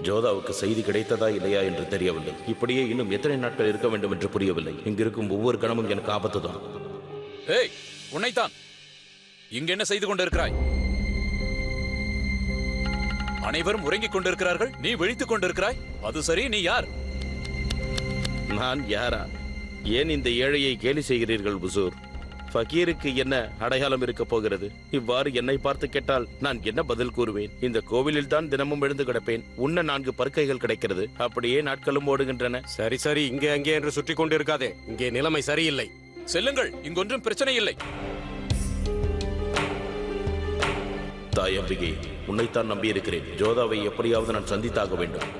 ஜோதாவுக்கு செய்தி கிடைத்ததா இல்லையா என்று தெரியவில்லை. இப்படியே இன்னும் எத்தனை நாட்கள் இருக்க வேண்டும் என்று புரியவில்லை. இங்கிருக்கும் ஒவ்வொரு கணமும் எனக்கு ஆபத்து தான். ஏய், உன்னைத்தான். இங்க என்ன செய்து கொண்டிருக்கிறாய்? அனைவரும் உறங்கிக் கொண்டிருக்கிறார்கள், நீ விழித்துக் கொண்டிருக்கிறாய். அது சரி, நீ யார்? நான் யாரா? ஏன் இந்த ஏழையை கேலி செய்கிறீர்கள் புசூர்? ஃபகீருக்கு என்ன அடையாளம் இருக்க போகிறது? இவ்வாறு என்னை பார்த்து கேட்டால் நான் என்ன பதில் கூறுவேன்? இந்த கோவிலில் தான் தினமும் எழுந்து கிடப்பேன். உண்ண 4 பருக்கைகள் கிடைக்கிறது. அப்படியே நாட்களும் ஓடுகின்றன. சரி சரி, இங்கே அங்கே என்று சுற்றி கொண்டிருக்காதே. இங்கே நிலைமை சரியில்லை. செல்லுங்கள், இங்கொன்றும் பிரச்சனை இல்லை. தாய் அம்பிகை, உன்னைத்தான் நம்பியிருக்கிறேன். ஜோதாவை எப்படியாவது நான் சந்தித்தாக வேண்டும்.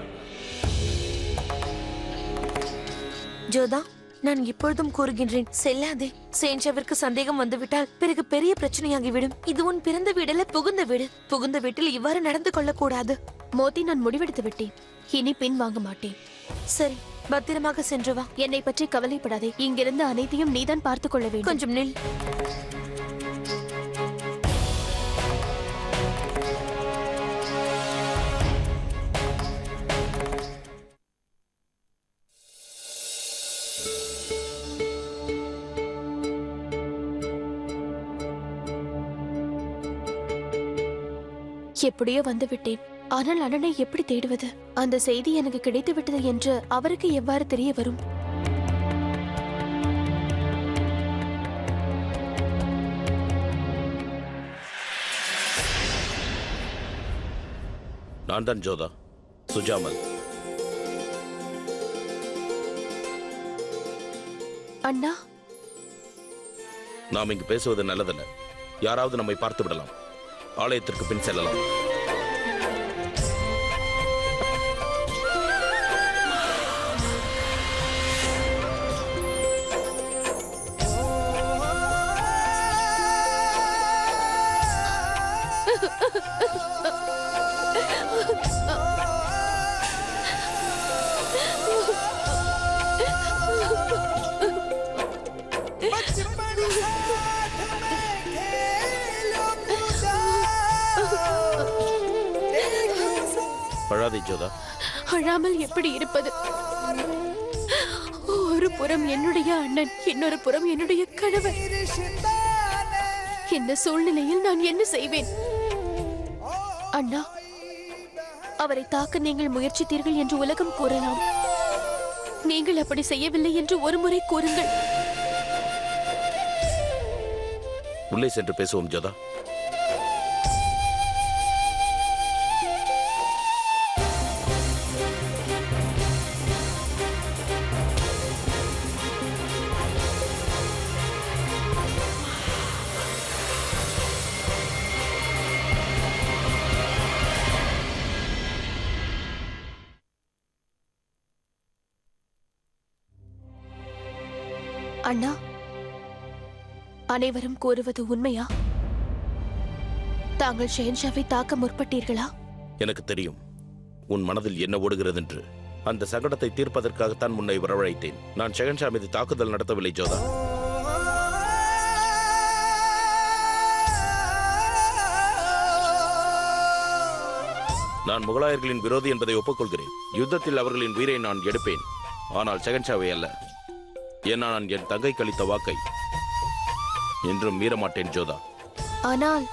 ஜோதா, நான் இப்பொழுதும் கூறுகின்றேன், செல்லாதே. சேன்ஷாவிற்கு சந்தேகம் வந்துவிட்டால் பிறகு பெரிய பிரச்சனையாகிவிடும். இது உன் பிறந்த வீடல்ல, புகுந்த வீடு. புகுந்த வீட்டில் இவ்வாறு நடந்து கொள்ளக்கூடாது. மோதி, நான் முடிவெடுத்து விட்டேன். இனி பின் வாங்க மாட்டேன். சரி, பத்திரமாக சென்று வா. என்னை பற்றி கவலைப்படாதே. இங்கிருந்து அனைத்தையும் நீதான் பார்த்துக் கொள்ள வேண்டும். கொஞ்சம் நில். எப்படியோ வந்து விட்டேன். ஆனால் அண்ணனை எப்படி தேடுவது? அந்த செய்தி எனக்கு கிடைத்து விட்டது என்று அவருக்கு எவ்வாறு தெரிய வரும்? நான் தான் ஜோதா, சுஜாமல். அண்ணா, நாம் இங்கு பேசுவது நல்லதல்ல. யாராவது நம்மை பார்த்து விடலாம். ஆலயத்திற்கு பின் செல்லலாம். அழாதே ஜோதா. அழாமல் எப்படி இருப்பது? ஒரு புறம் என்னுடைய அண்ணன், இன்னொரு புறம் என்னுடைய கணவர். இந்த சூழ்நிலையில் நான் என்ன செய்வேன்? அண்ணா, அவரை தாக்க நீங்கள் முயற்சித்தீர்கள் என்று உலகம் கூறலாம். நீங்கள் அப்படி செய்யவில்லை என்று ஒரு முறை கூறுங்கள். உள்ளே சென்று பேசுவோம் ஜோதா. அண்ணா, அனைவரும் கூறுவது உண்மையா? தாங்கள் ஷெஹன்ஷாவை தாக்க முற்பட்டீர்களா? எனக்கு தெரியும் உன் மனதில் என்ன ஓடுகிறது என்று. அந்த சங்கடத்தை தீர்ப்பதற்காகத்தான் முன்னை வரவழைத்தேன். நான் ஷெஹன்ஷா மீது தாக்குதல் நடத்தவில்லை ஜோதா. நான் முகலாயர்களின் விரோதி என்பதை ஒப்புக்கொள்கிறேன். யுத்தத்தில் அவர்களின் உயிரை நான் எடுப்பேன். ஆனால் ஷெஹன்ஷாவை அல்ல. ஏன்னா நான் என் தங்கை கழித்த வாக்கை என்றும் மீறமாட்டேன் ஜோதா. ஆனால்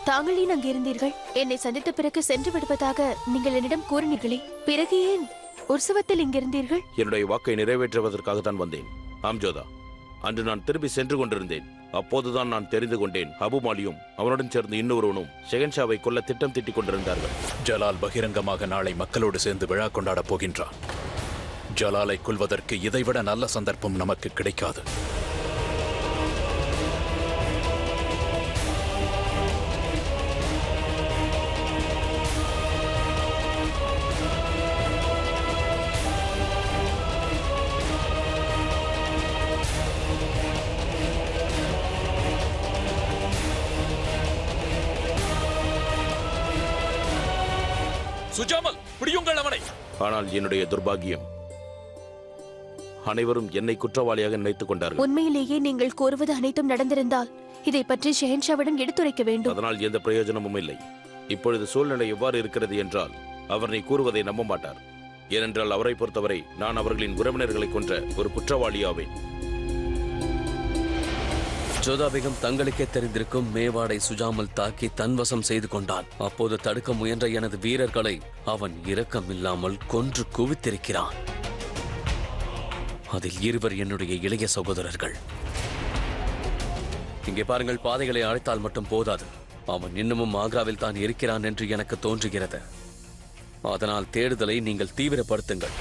தாங்கள் ஏன் அங்கிருந்தீர்கள்? என்னை சந்தித்த பிறகு சென்று விடுவதாக நீங்கள் என்னிடம் கூறினீர்களே, பிறகு ஏன் உற்சவத்தில் இங்கிருந்தீர்கள்? என்னுடைய வாக்கை நிறைவேற்றுவதற்காக தான் வந்தேன். ஆம் ஜோதா, அன்று நான் திரும்பி சென்று கொண்டிருந்தேன். அப்போதுதான் நான் தெரிந்து கொண்டேன் அபுமாலியும் அவனுடன் சேர்ந்து இன்னொருவனும் ஷெஹன்ஷாவை கொல்ல திட்டம் தீட்டிக் கொண்டிருந்தார்கள். ஜலால் பகிரங்கமாக நாளை மக்களோடு சேர்ந்து விழா கொண்டாடப் போகின்றான். ஜலாலை கொல்வதற்கு இதைவிட நல்ல சந்தர்ப்பம் நமக்கு கிடைக்காது. சுஜாமல், பிடியுங்கள் அவனை. ஆனால் என்னுடைய துர்பாகியம், அனைவரும் என்னை குற்றவாளியாக நினைத்துக் கொண்டார்கள். உண்மையிலேயே நீங்கள் கூறுவது அனைத்தும் நடந்திருந்தால் இதை பற்றி ஷெஹன்ஷாவிடம் எடுத்துரைக்க வேண்டும். அதனால் எந்த பிரயோஜனமும் இல்லை. இப்பொழுது சூழ்நிலை எவ்வாறு இருக்கிறது என்றால், அவர் நீ கூறுவதை நம்ப மாட்டார். ஏனென்றால் அவரை பொறுத்தவரை நான் அவர்களின் உறவினர்களை கொன்ற ஒரு குற்றவாளியாவேன். ஜோதா பேகம் தங்களுக்கே தெரிந்திருக்கும் மேவாடை சுஜாமல் தாக்கி தன்வசம் செய்து கொண்டான். அப்போது தடுக்க முயன்ற எனது வீரர்களை அவன் இரக்கமில்லாமல் கொன்று குவித்திருக்கிறான். அதில் இருவர் என்னுடைய இளைய சகோதரர்கள். இங்கே பாருங்கள், பாதைகளை அழைத்தால் மட்டும் போதாது. அவன் இன்னமும் ஆக்ராவில் தான் இருக்கிறான் என்று எனக்கு தோன்றுகிறது. அதனால் தேடுதலை நீங்கள் தீவிரப்படுத்துங்கள்.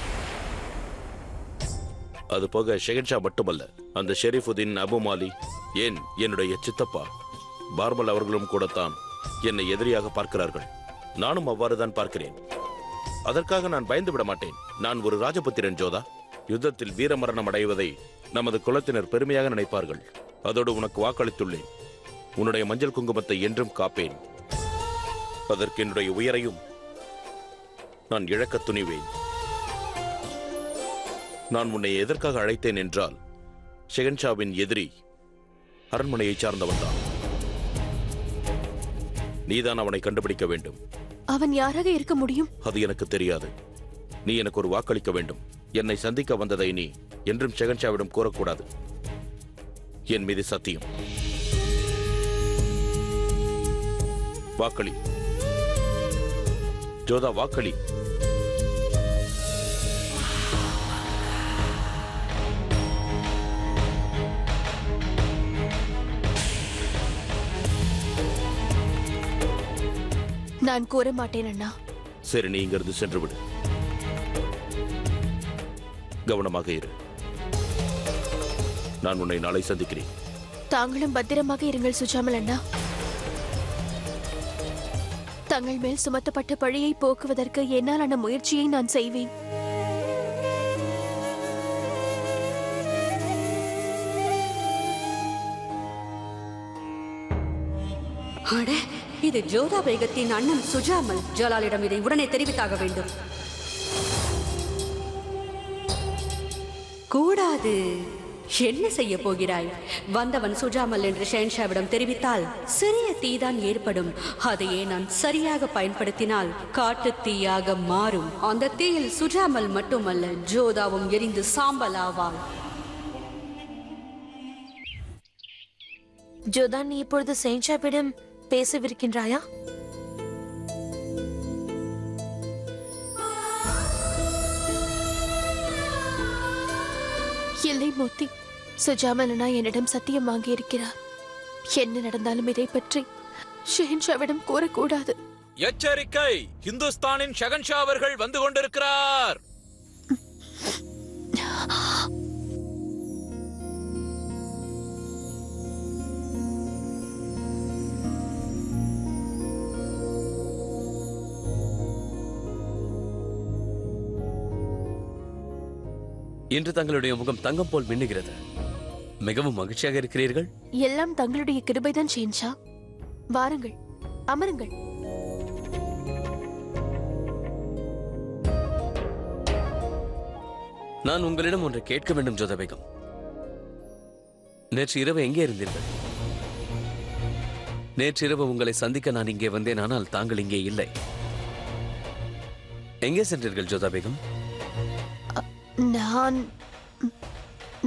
அது போக ஷெஹன்ஷா மட்டுமல்ல, அந்த ஷெரீஃபுதீன் அபு மாலி, ஏன் என்னுடைய சித்தப்பா பார்மல் அவர்களும் கூடத்தான் என்னை எதிரியாக பார்க்கிறார்கள். நானும் அவ்வாறுதான் பார்க்கிறேன். அதற்காக நான் பயந்து விட மாட்டேன். நான் ஒரு ராஜபுத்திரன் ஜோதா. யுத்தத்தில் வீரமரணம் அடைவதை நமது குலத்தினர் பெருமையாக நினைப்பார்கள். அதோடு உனக்கு வாக்களித்துள்ளேன். உன்னுடைய மஞ்சள் குங்குமத்தை என்றும் காப்பேன். அதற்கு என்னுடைய உயிரையும் நான் இழக்க துணிவேன். நான் உன்னை எதற்காக அழைத்தேன் என்றால், ஷெஹன்ஷாவின் எதிரி அரண்மனையை சார்ந்தவன் தான். நீதான் அவனை கண்டுபிடிக்க வேண்டும். அவன் யாராக இருக்க முடியும்? அது எனக்கு தெரியாது. நீ எனக்கு ஒரு வாக்களிக்க வேண்டும். என்னை சந்திக்க வந்ததை நீ என்றும் ஷெஹன்ஷாவிடம் கூறக்கூடாது. என் மீது சத்தியம். வாக்களி ஜோதா, வாக்களி. நான் கூற மாட்டேன் அண்ணா. சரி, நீ இங்கிருந்து சென்று விடு. கவனமாக இரு. நான் உன்னை நாளை சந்திக்கிறேன். தாங்களும் பத்திரமாக இருங்கள் சுஜாமல் அண்ணா. தங்கள் மேல் சுமத்தப்பட்ட பழியை போக்குவதற்கு என்னாலான முயற்சியை நான் செய்வேன். அட, இது ஜோதா பேகத்தின் அண்ணன் சுஜாமல். ஜலாலிடம் இதை உடனே தெரிவித்தாக வேண்டும். கூடாது. என்ன செய்ய போகிறாய்? வந்தவன் சுஜாமல் என்று ஷெஹன்ஷாவிடம் தெரிவித்தால் சிறிய தீதான் ஏற்படும். அதையே நான் சரியாக பயன்படுத்தினால் காட்டு தீயாக மாறும். அந்த தீயில் சுஜாமல் மட்டுமல்ல, ஜோதாவும் எரிந்து சாம்பலாவாள். ஜோதா, நீ இப்பொழுது ஷெஹன்ஷாவிடம் பேசவிருக்கின்றாயா? இல்லை மோத்தி, சுஜாமல் அண்ணா என்னிடம் சத்தியம் வாங்கியிருக்கிறார். என்ன நடந்தாலும் இதை பற்றி ஷெஹன்ஷாவிடம் கூறக்கூடாது. எச்சரிக்கை! இந்துஸ்தானின் ஷெஹன்ஷா அவர்கள் வந்து கொண்டிருக்கிறார். இன்று தங்களுடைய முகம் தங்கம் போல் மின்னுகிறது. மிகவும் மகிழ்ச்சியாக இருக்கிறீர்கள். எல்லாம் தங்களுடைய கிருபைதான் ஷெஹன்ஷா. வாருங்கள், அமருங்கள். நான் உங்களிடம் ஒன்றை கேட்க வேண்டும் ஜோதா பேகம். நேற்று இரவு எங்கே இருந்தீர்கள்? நேற்று இரவு உங்களை சந்திக்க நான் இங்கே வந்தேன், ஆனால் தாங்கள் இங்கே இல்லை. எங்கே சென்றீர்கள் ஜோதா பேகம்?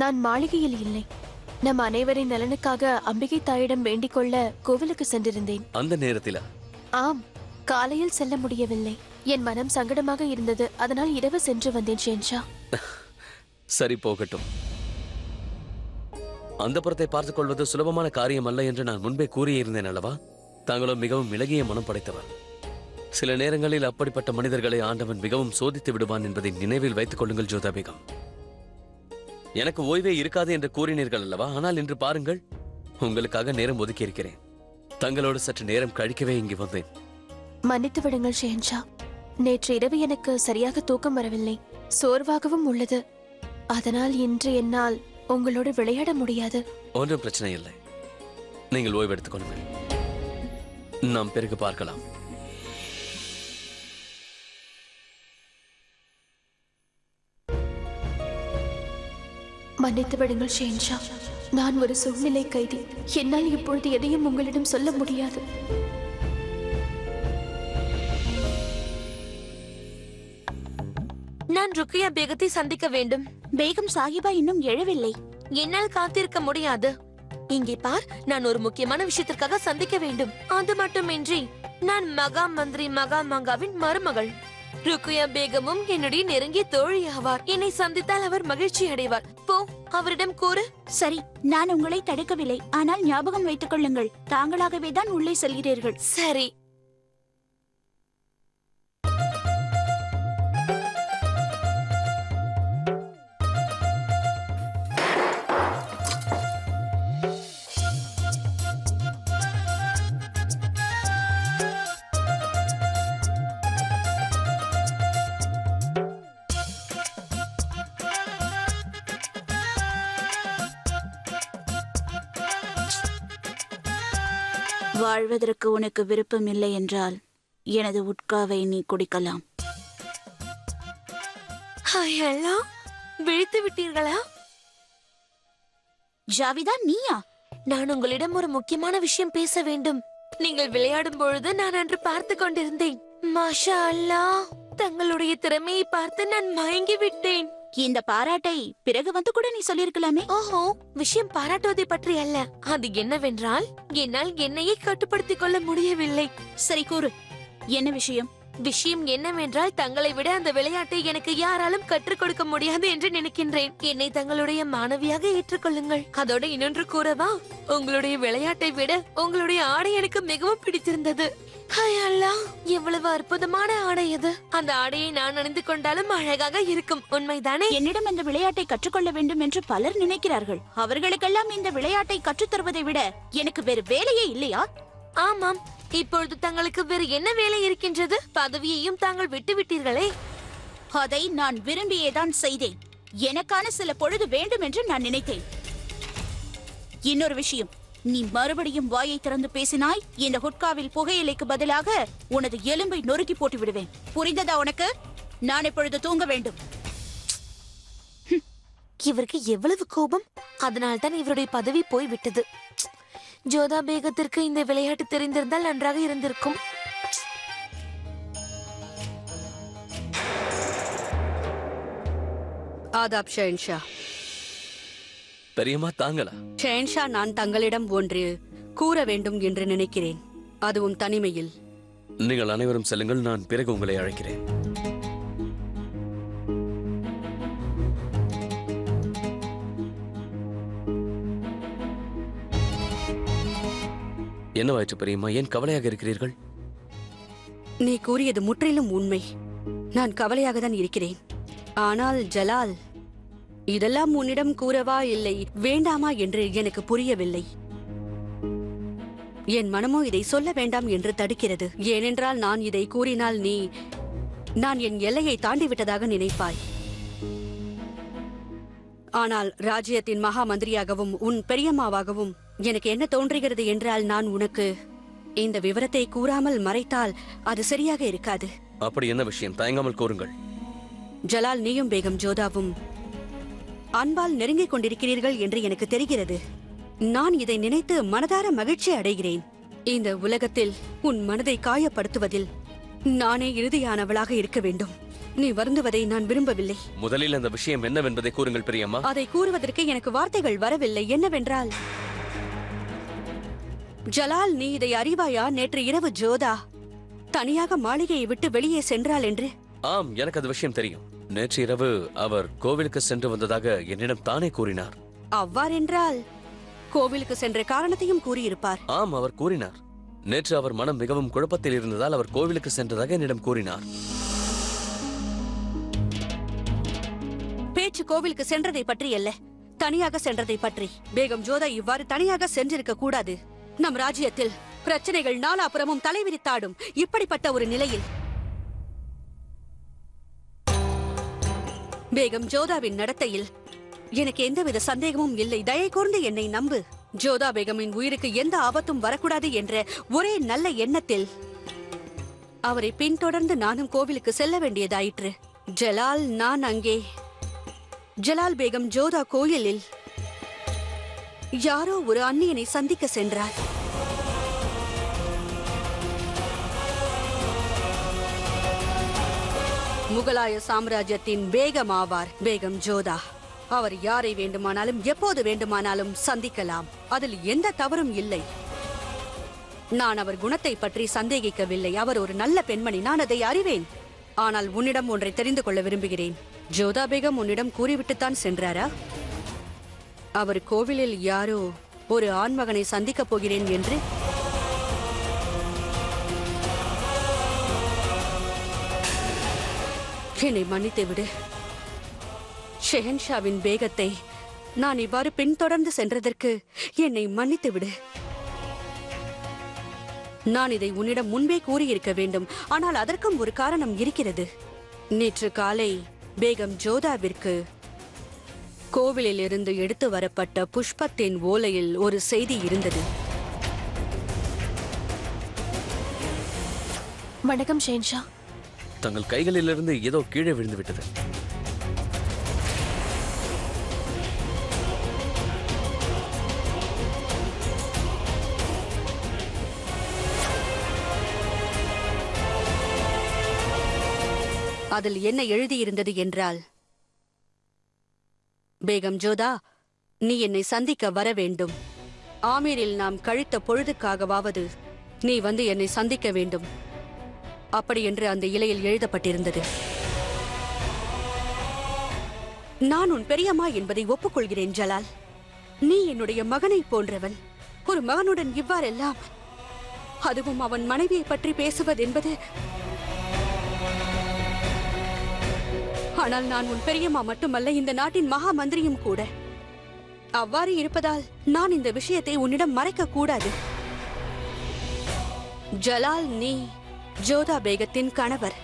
நான் மாளிகையில் இல்லை. நம் அனைவரின் நலனுக்காக அம்பிகை தாயிடம் வேண்டிக் கொள்ள கோவிலுக்கு சென்றிருந்தேன். அந்த நேரத்தில? ஆம், காலையில் செல்ல முடியவில்லை. என் மனம் சங்கடமாக இருந்தது. அதனால் இரவு சென்று வந்தேன் ஷெஹன்ஷா. சரி, போகட்டும். அந்த புறத்தை பார்த்துக் கொள்வது சுலபமான காரியம் அல்ல என்று நான் முன்பே கூறியிருந்தேன் அல்லவா? தாங்களும் மிகவும் இலகிய மனம் படைத்தவர். சில நேரங்களில் அப்படிப்பட்ட மனிதர்களை ஆண்டவன் மிகவும் சோதித்து விடுவான் என்பதை நினைவில் வைத்துக் கொள்ளுங்கள் ஜோதா பேகம். எனக்கு ஓய்வே இருக்காது என்று கூறினீர்கள் அல்லவா? ஆனால் இன்று பாருங்கள், உங்களுக்காக நேரம் ஒதுக்கி இருக்கிறேன். தங்களோடு சற்று நேரம் கழிக்கவே இங்கு வந்தேன். மன்னித்து விடுங்கள் ஷெஹன்ஷா. நேற்று இரவு எனக்கு சரியாக தூக்கம் வரவில்லை. சோர்வாகவும் உள்ளது. அதனால் இன்று என்னால் உங்களோடு விளையாட முடியாது. ஒன்றும் பிரச்சனை இல்லை. நீங்கள் ஓய்வு எடுத்துக் கொள்ளுங்கள். நாம் பிறகு பார்க்கலாம். மன்னித்து விடுங்கள் ஷெஹன்ஷா. நான் ஒரு சூழ்நிலை கைதி. என்னால் இப்பொழுது எதையும் உங்களிடம் சொல்ல முடியாது. நான் ருக்கியா பேகத்தை சந்திக்க வேண்டும். பேகம் சாஹிபா இன்னும் எழவில்லை. என்னால் காத்திருக்க முடியாது. இங்கே பார், நான் ஒரு முக்கியமான விஷயத்திற்காக சந்திக்க வேண்டும். அது மட்டுமின்றி நான் மகா மந்திரி மகா மங்காவின் மருமகள். ருக்கியா பேகமும் என்னுடைய நெருங்கிய தோழி ஆவார். என்னை சந்தித்தால் அவர் மகிழ்ச்சி அடைவார். போ, அவரிடம் கூறு. சரி, நான் உங்களை தடுக்கவில்லை. ஆனால் ஞாபகம் வைத்துக் கொள்ளுங்கள், தாங்களாகவே தான் உள்ளே செல்கிறீர்கள். சரி. வாழ்வதற்கு உனக்கு விருப்பம் இல்லை என்றால் எனது உட்காவை நீ குடிக்கலாம். ஹலோ, விழித்து விட்டீர்களா? ஜாவிதா, நீயா? நான் உங்களிடம் ஒரு முக்கியமான விஷயம் பேச வேண்டும். நீங்கள் விளையாடும் பொழுது நான் அன்று பார்த்து கொண்டிருந்தேன். மாஷா அல்லாஹ், தங்களுடைய திறமையை பார்த்து நான் மயங்கி விட்டேன். இந்த பாராட்டை பிறகு வந்து கூட நீ சொல்லிருக்கலாமே. ஓஹோ, விஷயம் பாராட்டுவதை பற்றி அல்ல. அது என்னவென்றால், என்னால் என்னையே கட்டுப்படுத்திக் கொள்ள முடியவில்லை. சரி, கூறு, என்ன விஷயம்? விஷயம் என்னவென்றால், தங்களை விட அந்த விளையாட்டை எனக்கு யாராலும் கற்றுக் கொடுக்க முடியாது என்று நினைக்கின்றேன். என்னை தங்களுடைய மாணவியாக ஏற்றுக்கொள்ளுங்கள். அதோட இன்னொன்று கூறவா, உங்களுடைய விளையாட்டை விட உங்களுடைய ஆடை எனக்கு மிகவும் பிடித்திருந்தது. ஹாய் அல்லாஹ், எவ்வளவு அற்புதமான ஆடை அது. அந்த ஆடையை நான் அணிந்து கொண்டாலும் அழகாக இருக்கும். உண்மைதானே? என்னிடம் அந்த விளையாட்டை கற்றுக்கொள்ள வேண்டும் என்று பலர் நினைக்கிறார்கள். அவர்களுக்கெல்லாம் இந்த விளையாட்டை கற்றுத்தருவதை விட எனக்கு வேறு வேலையே இல்லையா? ஆமாம், இப்பொழுது தங்களுக்கு வேறு என்ன வேலை இருக்கின்றது? பதவியையும் தாங்கள் விட்டு விட்டீர்களே. அதை நான் விரும்பியேதான் செய்தேன். எனக்கான சில பொழுது வேண்டும் என்று நான் நினைத்தேன். இன்னொரு விஷயம், நீ மறுபடியும் வாயை திறந்து பேசினாய், இந்த ஹுட்காவில் புகையிலைக்கு பதிலாக உனது எலும்பை நொறுக்கி போட்டு விடுவேன். புரிந்ததா உனக்கு? நான் இப்பொழுது தூங்க வேண்டும். இவருக்கு எவ்வளவு கோபம்! அதனால்தான் இவருடைய பதவி போய்விட்டது. ஜோதா பேகத்திற்கு இந்த விளையாட்டு தெரிந்திருந்தால் நன்றாக இருந்திருக்கும். ஆதாப் ஷெஹன்ஷா. பெரியம்மா, தாங்களா? ஷெஹன்ஷா, நான் தங்களிடம் ஒன்று கூற வேண்டும் என்று நினைக்கிறேன், அதுவும் தனிமையில். நீங்கள் அனைவரும் செல்லுங்கள், நான் பிறகு உங்களை அழைக்கிறேன். என்னவாயிற்று பெரியம்மா? ஏன் கவலையாக இருக்கிறீர்கள்? நீ கூறியது முற்றிலும் உண்மை. நான் கவலையாக தான் இருக்கிறேன். ஆனால் ஜலால், இதெல்லாம் உன்னிடம் கூறவா இல்லை வேண்டாமா என்று எனக்கு புரியவில்லை. என் மனமோ இதை சொல்ல வேண்டாம் என்று தடுக்கிறது. ஏனென்றால் நான் இதை கூறினால் நான் என் எல்லையை தாண்டி விட்டதாக நினைப்பாய். ஆனால் ராஜ்யத்தின் மகா மந்திரியாகவும் உன் பெரியம்மாவாகவும் எனக்கு என்ன தோன்றுகிறது என்றால், நான் உனக்கு இந்த விவரத்தை கூறாமல் மறைத்தால் அது சரியாக இருக்காது. அப்படி என்ன விஷயம்? தயங்காமல் கூறுங்கள். ஜலால், நீயும் பேகம் ஜோதாவும் அன்பால் நெருங்கிக் கொண்டிருக்கிறீர்கள் என்று எனக்கு தெரிகிறது. நான் இதை நினைத்து மனதார மகிழ்ச்சி அடைகிறேன். இந்த உலகத்தில் உன் மனதை காயப்படுத்துவதில் நானே இறுதியானவளாக இருக்க வேண்டும். நீ வருந்துவதை நான் விரும்பவில்லை. முதலில் அந்த விஷயம் என்னவென்பதை கூறுங்கள் பெரியம்மா. அதை கூறுவதற்கு எனக்கு வார்த்தைகள் வரவில்லை. என்னவென்றால், ஜலால், நீ இதை அறிவாயா? நேற்று இரவு ஜோதா தனியாக மாளிகையை விட்டு வெளியே சென்றாள் என்று. ஆம், எனக்கு அது விஷயம் தெரியும். நேற்று இரவு அவர் கோவிலுக்கு சென்று வந்ததாக என்னிடம் தானே கூறினார். அவ்வாறென்றால் கோவிலுக்கு சென்ற காரணத்தையும் கூறியிருப்பார். ஆம், அவர் கூறினார். நேற்று அவர் மனம் மிகவும் குழப்பத்தில் இருந்ததால் அவர் கோவிலுக்கு சென்றதாக என்னிடம் கூறினார். பேச்சு கோவிலுக்கு சென்றதை பற்றி அல்ல, தனியாக சென்றதை பற்றி. பேகம் ஜோதா இவ்வாறு தனியாக சென்றிருக்க கூடாது. நம் ராஜ்யத்தில் பிரச்சனைகள் நாலாபுறமும் தலைவிரித்தாடும். இப்படிப்பட்ட ஒரு நிலையில் பேகம் ஜோதாவின் நடத்தையில் எனக்கு எந்தவித சந்தேகமும் இல்லை. தயை கூர்ந்து என்னை நம்பு. ஜோதா பேகமின் உயிருக்கு எந்த ஆபத்தும் வரக்கூடாது என்ற ஒரே நல்ல எண்ணத்தில் அவரை பின்தொடர்ந்து நானும் கோவிலுக்கு செல்ல வேண்டியதாயிற்று. ஜலால் பேகம் ஜோதா கோயிலில் யாரோ ஒரு அந்நியனை சந்திக்க சென்றார். முகலாய சாம்ராஜ்யத்தின் பேகம் ஆவார், பேகம் ஜோதா. அவர் யாரை வேண்டுமானாலும் எப்போது வேண்டுமானாலும் சந்திக்கலாம். அதில் எந்த தவறும் இல்லை. நான் அவர் குணத்தை பற்றி சந்தேகிக்கவில்லை. அவர் ஒரு நல்ல பெண்மணி, நான் அதை அறிவேன். ஆனால் உன்னிடம் ஒன்றை தெரிந்து கொள்ள விரும்புகிறேன். ஜோதா பேகம் உன்னிடம் கூறிவிட்டுத்தான் சென்றாரா? அவர் கோவிலில் யாரோ ஒரு ஆண்மகனை சந்திக்கப் போகிறேன் என்று? என்னை மன்னித்து விடு. ஷெஹன்ஷாவின் பேகத்தை நான் இவ்வாறு பின்தொடர்ந்து சென்றதற்கு என்னை மன்னித்து விடு. நான் இதை உன்னிடம் முன்பே கூறியிருக்க வேண்டும். ஆனால் அதற்கும் ஒரு காரணம் இருக்கிறது. நேற்று காலை பேகம் ஜோதாவிற்கு கோவிலில் இருந்து எடுத்து வரப்பட்ட புஷ்பத்தின் ஓலையில் ஒரு செய்தி இருந்தது. வணக்கம் ஷெஹன்ஷா. தங்கள் கைகளிலிருந்து ஏதோ கீழே விழுந்து விட்டது. அதில் என்ன எழுதியிருந்தது என்றால், பேகம் ஜோதா, நீ என்னை சந்திக்க வர வேண்டும். ஆமீரில் நாம் கழித்த பொழுதுக்காகவாவது நீ வந்து என்னை சந்திக்க வேண்டும். அப்படி என்று அந்த இலையில் எழுதப்பட்டிருந்தது. நான் உன் பெரியம்மா என்பதை ஒப்புக்கொள்கிறேன் ஜலால். நீ என்னுடைய மகனை போன்றவன். ஒரு மகனுடன் இவ்வாறெல்லாம், அதுவும் அவன் மனைவியை பற்றி பேசுவது என்பது. ஆனால் நான் உன் பெரியம்மா மட்டுமல்ல, இந்த நாட்டின் மகா மந்திரியும் கூட. அவ்வாறு இருப்பதால் நான் இந்த விஷயத்தை உன்னிடம் மறைக்க கூடாது. ஜலால், நீ ஜோதா பேகத்தின் கணவர்.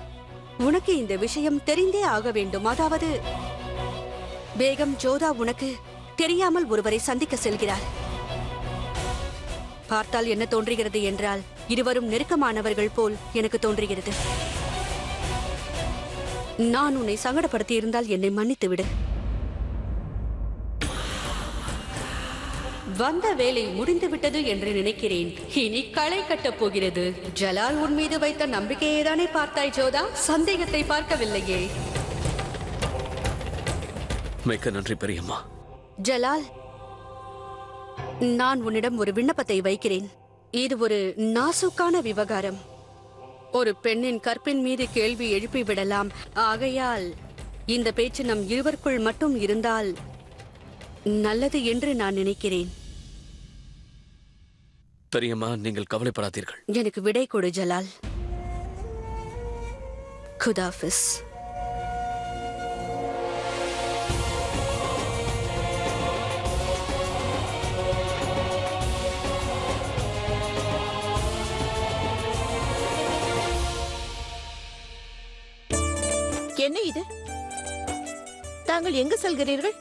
உனக்கு இந்த விஷயம் தெரிந்தே ஆக வேண்டும். அதாவது பேகம் ஜோதா உனக்கு தெரியாமல் ஒருவரை சந்திக்க செல்கிறார். பார்த்தால் என்ன தோன்றுகிறது என்றால், இருவரும் நெருக்கமானவர்கள் போல் எனக்கு தோன்றுகிறது. நான் உன்னை சங்கடப்படுத்தி இருந்தால் என்னை மன்னித்து விடு. வந்த வேலை முடிந்துவிட்டது என்று நினைக்கிறேன். இனி களை கட்டப் போகிறது. ஜலால் உன் மீது வைத்த நம்பிக்கையை தானே பார்த்தாய் ஜோதா? சந்தேகத்தை பார்க்கவில்லையே. மிக்க நன்றி பெரியம்மா. ஜலால், நான் உன்னிடம் ஒரு விண்ணப்பத்தை வைக்கிறேன். இது ஒரு நாசுக்கான விவகாரம். ஒரு பெண்ணின் கற்பின் மீது கேள்வி எழுப்பி விடலாம். ஆகையால் இந்த பேச்சு நம் இருவருக்குள் மட்டும் இருந்தால் நல்லது என்று நான் நினைக்கிறேன். பெரியம்மா, நீங்கள் கவலைப்படாதீர்கள். எனக்கு விடை கொடு ஜலால். குதாஃபிஸ். என்ன இது? தாங்கள் எங்கு செல்கிறீர்கள்?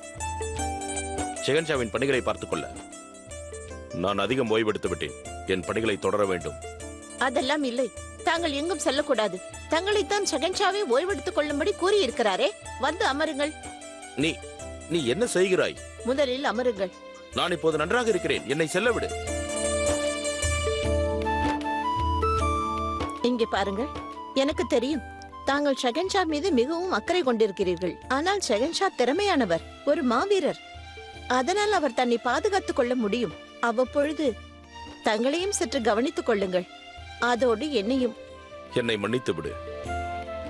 ஷெஹன்ஷாவின் பணிகளை பார்த்துக் கொள்ள. நான் அதிகம் ஓய்வெடுத்து விட்டேன். என் பணிகளை தொடர வேண்டும். அதெல்லாம் இல்லை. தாங்கள் எங்கும் செல்லக்கூடாது. தங்களைத்தான் ஷெஹன்ஷாவே ஓய்வெடுத்துக் கொள்ளும்படி கூறியிருக்கிறாரே. வந்து அமருங்கள். நீ நீ என்ன செய்கிறாய்? முதலில் அமருங்கள். நான் இப்போது நன்றாக இருக்கிறேன். என்னை செல்ல விடு. இங்கே பாருங்கள், எனக்கு தெரியும் தாங்கள் ஷெஹன்ஷா மீது மிகவும் அக்கறை கொண்டிருக்கிறீர்கள். ஆனால் ஷெஹன்ஷா திறமையானவர், ஒரு மாவீரர். அதனால் அவர் தன்னை பாதுகாத்துக் கொள்ள முடியும். அவ்வப்பொழுது தங்களையும் சற்று கவனித்துக் கொள்ளுங்கள். அதோடு என்னையும். என்னை மன்னித்து விடு.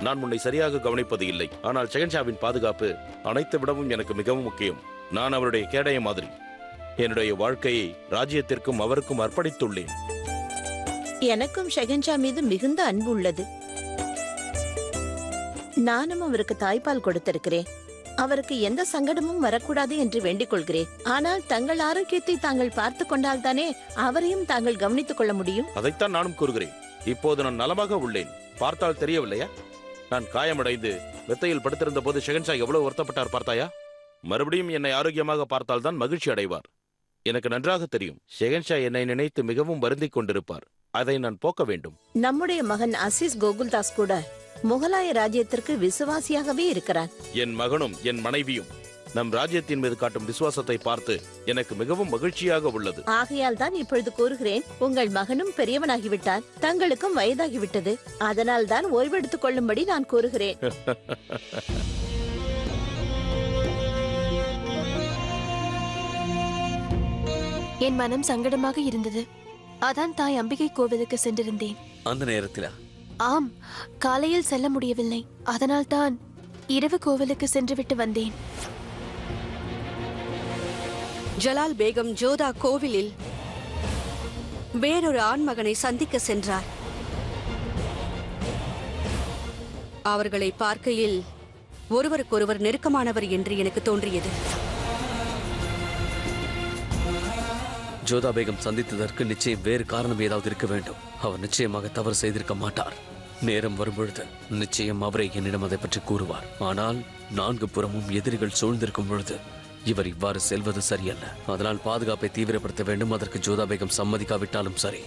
நான் உன்னை சரியாக கவனிப்பது இல்லை. ஆனால் ஷெஹன்ஷாவின் பாதுகாப்பு அனைத்து விடவும் எனக்கு மிகவும் முக்கியம். நான் அவருடைய கேடய மாதிரி. என்னுடைய வாழ்க்கையை ராஜ்யத்திற்கும் அவருக்கும் அர்ப்பணித்துள்ளேன். எனக்கும் ஷெஹன்ஷா மீது மிகுந்த அன்பு உள்ளது. நானும் அவருக்கு தாய்ப்பால் கொடுத்திருக்கிறேன். அவருக்கு எந்த சங்கடமும் வரக்கூடாது என்று வேண்டிக் கொள்கிறேன். ஆனால் தங்கள் ஆரோக்கியத்தை தாங்கள் பார்த்து கொண்டால்தானே அவரையும் தாங்கள் கவனித்துக் கொள்ள முடியும். அதைத்தான் நானும் கூறுகிறேன். இப்போது நான் நலமாக உள்ளேன். பார்த்தால் தெரியவில்லையா? நான் காயமடைந்து மெத்தையில் படுத்திருந்த போது ஷெஹன்ஷா எவ்வளவு வருத்தப்பட்டார் பார்த்தாயா? மறுபடியும் என்னை ஆரோக்கியமாக பார்த்தால்தான் மகிழ்ச்சி அடைவார். எனக்கு நன்றாக தெரியும், ஷெஹன்ஷா என்னை நினைத்து மிகவும் வருந்திக் கொண்டிருப்பார். அதை நான் போக்க வேண்டும். நம்முடைய மகன் அசீஸ் கோகுல்தாஸ் கூட முகலாய ராஜ்யத்திற்கு விசுவாசியாகவே இருக்கிறார். என் மகனும் என் மனைவியும் நம் ராஜ்யத்தின் மீது காட்டும் விசுவாசத்தை பார்த்து எனக்கு மிகவும் மகிழ்ச்சியாக உள்ளது. ஆகையால் தான் இப்பொழுது கூறுகிறேன், உங்கள் மகனும் பெரியவனாகிவிட்டான், தங்களுக்கும் வயதாகிவிட்டது. அதனால் தான் ஓய்வெடுத்துக் கொள்ளும்படி நான் கூறுகிறேன். என் மனம் சங்கடமாக இருந்தது. அதான் தாய் அம்பிகை கோவிலுக்கு சென்றிருந்தேன். அந்த நேரத்திலா? ஆம், காலையில் செல்ல முடியவில்லை. அதனால் தான் இரவு கோவிலுக்கு சென்றுவிட்டு வந்தேன். ஜலால் பேகம் ஜோதா கோவிலில் வேறொரு ஆண்மகனை சந்திக்க சென்றார். அவர்களை பார்க்கையில் ஒருவருக்கொருவர் நெருக்கமானவர் என்று எனக்கு தோன்றியது. ஜோதா பேகம் சந்தித்ததற்கு நிச்சயம் வேறு காரணம் ஏதாவது இருக்க வேண்டும். அவர் நிச்சயமாக தவறு செய்திருக்க மாட்டார். நேரம் வரும்பொழுது நிச்சயம் அவரை என்னிடம் அதை பற்றி கூறுவார். ஆனால் 4 புறமும் எதிரிகள் சூழ்ந்திருக்கும் பொழுது இவர் இவ்வாறு செல்வது சரியல்ல. அதனால் பாதுகாப்பை தீவிரப்படுத்த வேண்டும். அதற்கு ஜோதா பேகம் சம்மதிக்காவிட்டாலும் சரி.